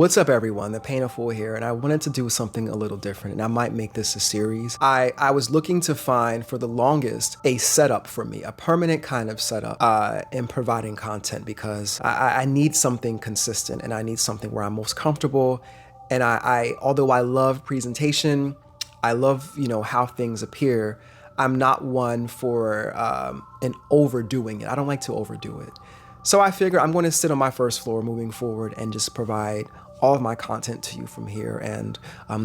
What's up everyone, The Painful here, and I wanted to do something a little different, and I might make this a series. I was looking to find, for the longest, a setup for me, a permanent kind of setup in providing content, because I need something consistent, and I need something where I'm most comfortable. And although I love presentation, I love, how things appear, I'm not one for an overdoing it. I don't like to overdo it. So I figure I'm going to sit on my first floor moving forward and just provide all of my content to you from here. And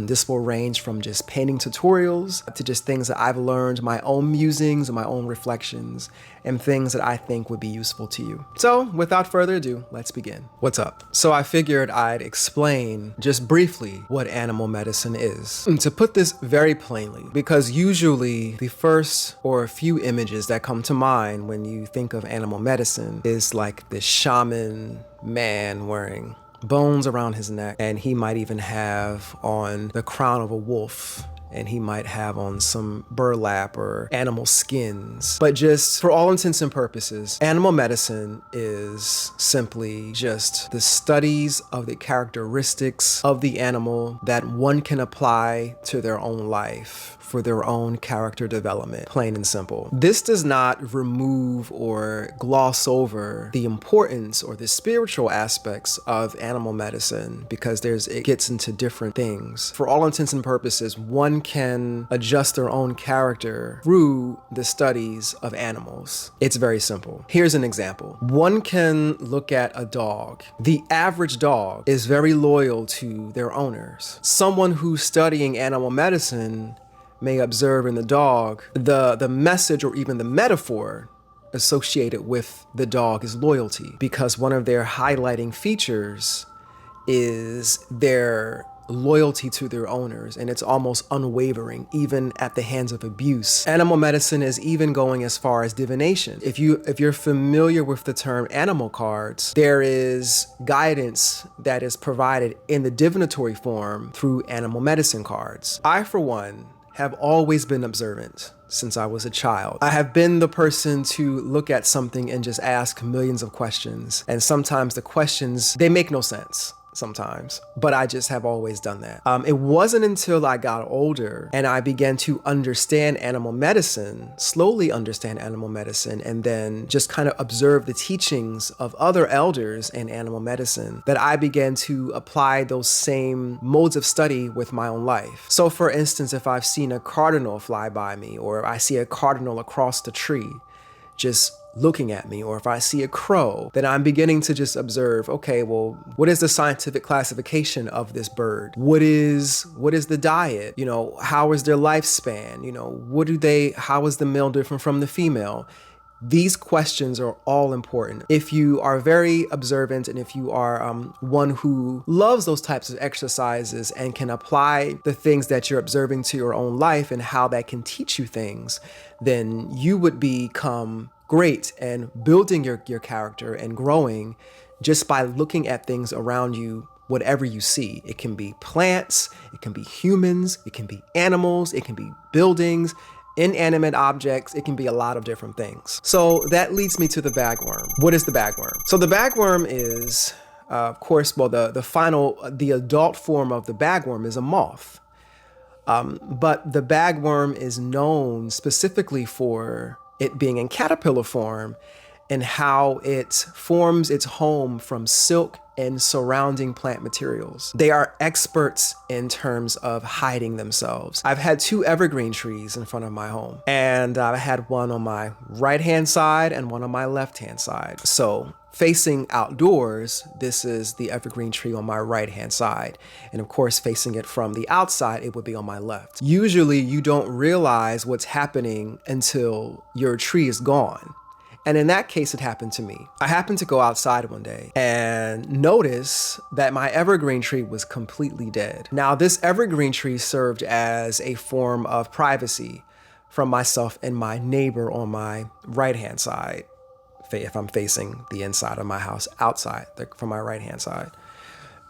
this will range from just painting tutorials to just things that I've learned, my own musings and my own reflections, and things that I think would be useful to you. So without further ado, let's begin. What's up? So I figured I'd explain just briefly what animal medicine is. To put this very plainly, because usually the first or a few images that come to mind when you think of animal medicine is like this shaman man wearing bones around his neck, and he might even have on the crown of a wolf, and he might have on some burlap or animal skins. But just for all intents and purposes, animal medicine is simply just the studies of the characteristics of the animal that one can apply to their own life for their own character development, plain and simple. This does not remove or gloss over the importance or the spiritual aspects of animal medicine, because it gets into different things. For all intents and purposes, one can adjust their own character through the studies of animals. It's very simple. Here's an example. One can look at a dog. The average dog is very loyal to their owners. Someone who's studying animal medicine may observe in the dog the message or even the metaphor associated with the dog is loyalty, because one of their highlighting features is their loyalty to their owners, and it's almost unwavering, even at the hands of abuse. Animal medicine is even going as far as divination. If you're familiar with the term animal cards, there is guidance that is provided in the divinatory form through animal medicine cards. I, for one, have always been observant since I was a child. I have been the person to look at something and just ask millions of questions. And sometimes the questions, they make no sense sometimes, but I just have always done that. It wasn't until I got older and I began to understand animal medicine, slowly understand animal medicine, and then just kind of observe the teachings of other elders in animal medicine, that I began to apply those same modes of study with my own life. So for instance, if I've seen a cardinal fly by me, or I see a cardinal across the tree, just looking at me, or if I see a crow, then I'm beginning to just observe, okay, well, what is the scientific classification of this bird? What is the diet? How is their lifespan? How is the male different from the female? These questions are all important. If you are very observant, and if you are one who loves those types of exercises and can apply the things that you're observing to your own life and how that can teach you things, then you would become great and building your character and growing just by looking at things around you, whatever you see. It can be plants, it can be humans, it can be animals, it can be buildings, inanimate objects, it can be a lot of different things. So that leads me to the bagworm. What is the bagworm? So the bagworm is, of course, well, the adult form of the bagworm is a moth. But the bagworm is known specifically for it being in caterpillar form and how it forms its home from silk and surrounding plant materials. They are experts in terms of hiding themselves. I've had 2 evergreen trees in front of my home, and I had one on my right-hand side and one on my left-hand side. So facing outdoors, this is the evergreen tree on my right-hand side. And of course, facing it from the outside, it would be on my left. Usually you don't realize what's happening until your tree is gone. And in that case, it happened to me. I happened to go outside one day and notice that my evergreen tree was completely dead. Now, this evergreen tree served as a form of privacy from myself and my neighbor on my right-hand side, if I'm facing the inside of my house, outside from my right-hand side.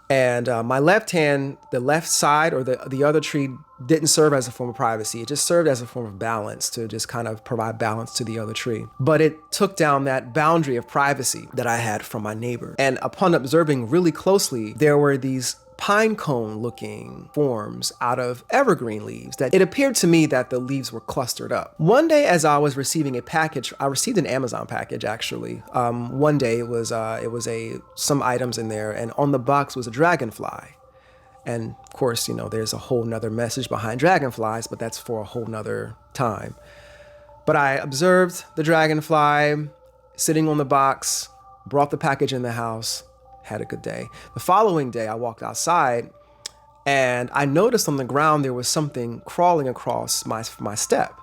And my left hand, the left side or the other tree didn't serve as a form of privacy. It just served as a form of balance to just kind of provide balance to the other tree. But it took down that boundary of privacy that I had from my neighbor. And upon observing really closely, there were these pine cone looking forms out of evergreen leaves that it appeared to me that the leaves were clustered up. One day as I was receiving a package, I received an Amazon package actually. One day it was some items in there, and on the box was a dragonfly. And of course, there's a whole nother message behind dragonflies, but that's for a whole nother time. But I observed the dragonfly sitting on the box, brought the package in the house, had a good day. The following day, I walked outside and I noticed on the ground there was something crawling across my step.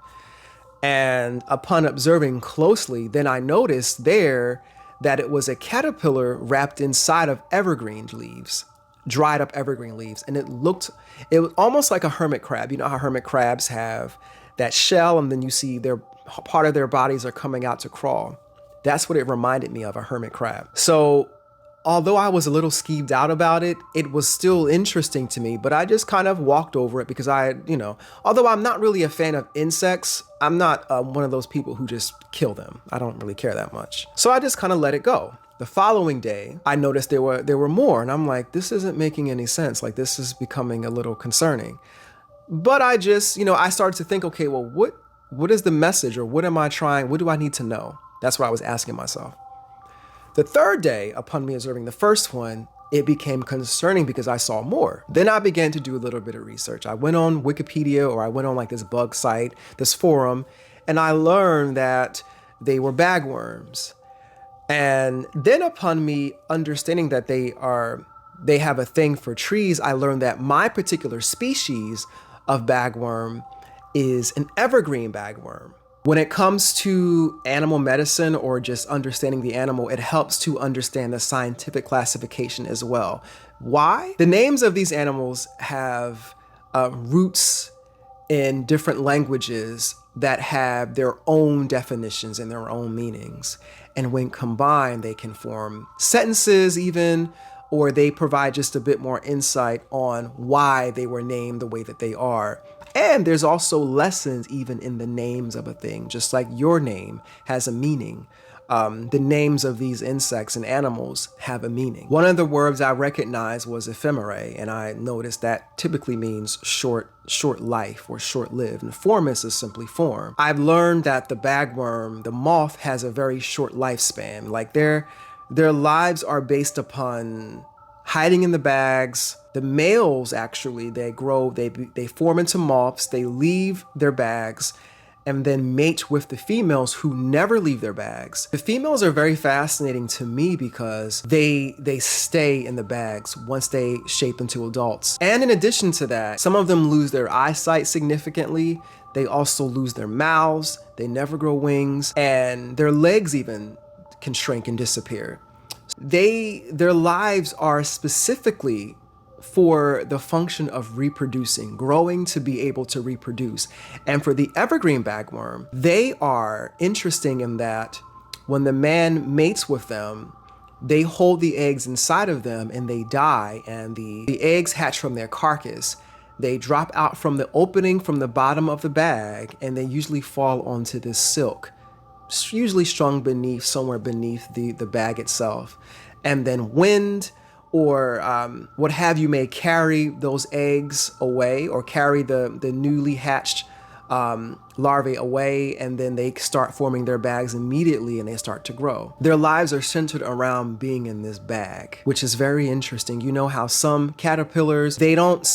And upon observing closely, then I noticed there that it was a caterpillar wrapped inside of evergreen leaves, dried up evergreen leaves. And it was almost like a hermit crab. You know how hermit crabs have that shell and then you see part of their bodies are coming out to crawl. That's what it reminded me of, a hermit crab. So although I was a little skeeved out about it, it was still interesting to me, but I just kind of walked over it because although I'm not really a fan of insects, I'm not one of those people who just kill them. I don't really care that much. So I just kind of let it go. The following day, I noticed there were more, and I'm like, this isn't making any sense. Like, this is becoming a little concerning. But I just, I started to think, okay, well, what is the message, or what do I need to know? That's what I was asking myself. The third day, upon me observing the first one, it became concerning because I saw more. Then I began to do a little bit of research. I went on Wikipedia, or I went on like this bug site, this forum, and I learned that they were bagworms. And then upon me understanding that they have a thing for trees, I learned that my particular species of bagworm is an evergreen bagworm. When it comes to animal medicine or just understanding the animal, it helps to understand the scientific classification as well. Why? The names of these animals have roots in different languages that have their own definitions and their own meanings. And when combined, they can form sentences even, or they provide just a bit more insight on why they were named the way that they are. And there's also lessons even in the names of a thing, just like your name has a meaning. The names of these insects and animals have a meaning. One of the words I recognized was ephemerae, and I noticed that typically means short life or short-lived, and formus is simply form. I've learned that the bagworm, the moth, has a very short lifespan. Like their lives are based upon hiding in the bags. The males actually, they form into moths, they leave their bags, and then mate with the females who never leave their bags. The females are very fascinating to me because they stay in the bags once they shape into adults. And in addition to that, some of them lose their eyesight significantly. They also lose their mouths, they never grow wings, and their legs even can shrink and disappear. Their lives are specifically for the function of reproducing, growing to be able to reproduce. And for the evergreen bagworm, they are interesting in that when the man mates with them, they hold the eggs inside of them and they die, and the eggs hatch from their carcass. They drop out from the opening from the bottom of the bag, and they usually fall onto this silk, usually strung somewhere beneath the bag itself. And then wind or what have you may carry those eggs away, or carry the newly hatched larvae away, and then they start forming their bags immediately and they start to grow. Their lives are centered around being in this bag, which is very interesting. You know how some caterpillars, they don't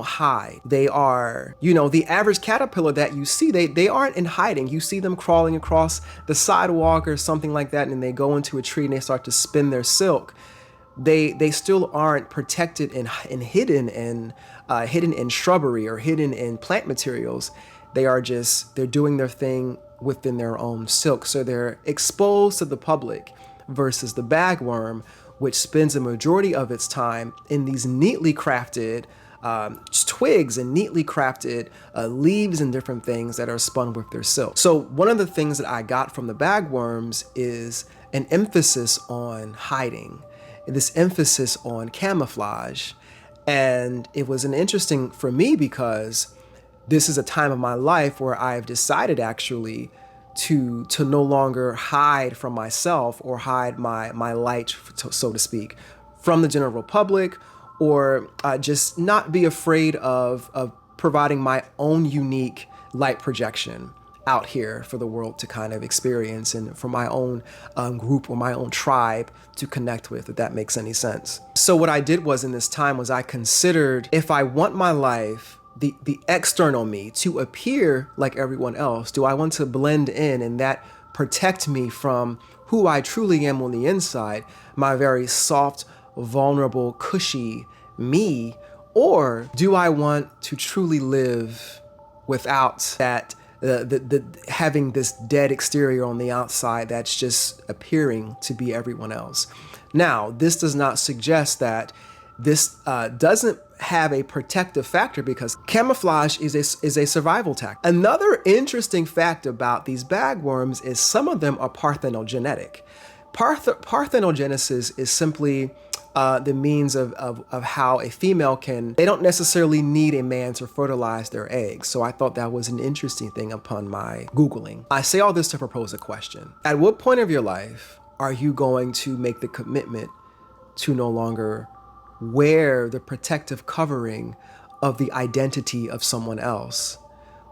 hide. They are, the average caterpillar that you see, they aren't in hiding. You see them crawling across the sidewalk or something like that, and they go into a tree and they start to spin their silk. They still aren't protected and hidden in shrubbery or hidden in plant materials. They're doing their thing within their own silk. So they're exposed to the public, versus the bagworm, which spends a majority of its time in these neatly crafted twigs and neatly crafted leaves and different things that are spun with their silk. So one of the things that I got from the bagworms is an emphasis on hiding. this emphasis on camouflage. And it was interesting for me because this is a time of my life where I've decided actually to no longer hide from myself or hide my light, so to speak, from the general public, or just not be afraid of providing my own unique light projection out here for the world to kind of experience, and for my own group or my own tribe to connect with, if that makes any sense. So what I did was, in this time, was I considered, if I want my life, the external me, to appear like everyone else, do I want to blend in and that protect me from who I truly am on the inside, my very soft, vulnerable, cushy me, or do I want to truly live without that, having this dead exterior on the outside that's just appearing to be everyone else? Now, this does not suggest that this doesn't have a protective factor, because camouflage is a survival tactic. Another interesting fact about these bagworms is some of them are parthenogenetic. Parthenogenesis is simply the means of how a female they don't necessarily need a man to fertilize their eggs. So I thought that was an interesting thing upon my Googling. I say all this to propose a question. At what point of your life are you going to make the commitment to no longer wear the protective covering of the identity of someone else?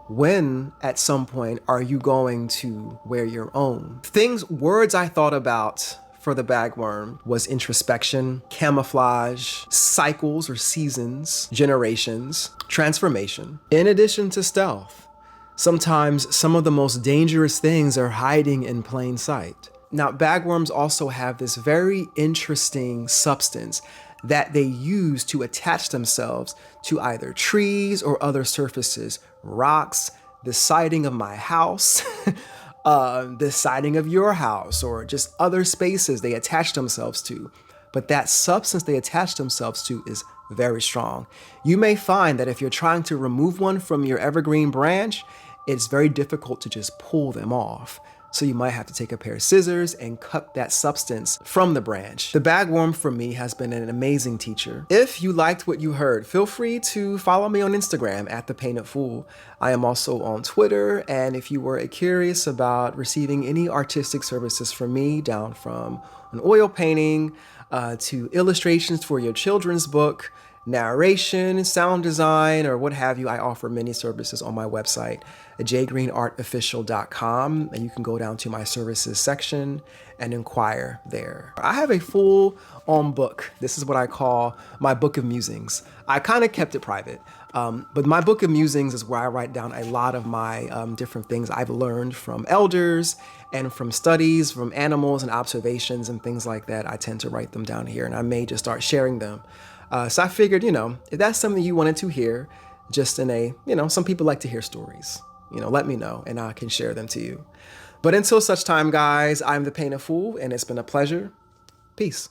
When, at some point, are you going to wear your own? Words I thought about for the bagworm was introspection, camouflage, cycles or seasons, generations, transformation. In addition to stealth, sometimes some of the most dangerous things are hiding in plain sight. Now, bagworms also have this very interesting substance that they use to attach themselves to either trees or other surfaces, rocks, the siding of my house, the siding of your house, or just other spaces they attach themselves to. But that substance they attach themselves to is very strong. You may find that if you're trying to remove one from your evergreen branch, it's very difficult to just pull them off. So you might have to take a pair of scissors and cut that substance from the branch. The bagworm for me has been an amazing teacher. If you liked what you heard, feel free to follow me on Instagram at The Painted Fool. I am also on Twitter, and if you were curious about receiving any artistic services from me, down from an oil painting to illustrations for your children's book, narration, sound design, or what have you, I offer many services on my website at jgreenartofficial.com, and you can go down to my services section and inquire there. I have a full-on book. This is what I call my book of musings. I kind of kept it private, but my book of musings is where I write down a lot of my different things I've learned from elders and from studies, from animals and observations and things like that. I tend to write them down here, and I may just start sharing them. So I figured, if that's something you wanted to hear, just in some people like to hear stories, let me know and I can share them to you. But until such time, guys, I'm The Painted Fool, and it's been a pleasure. Peace.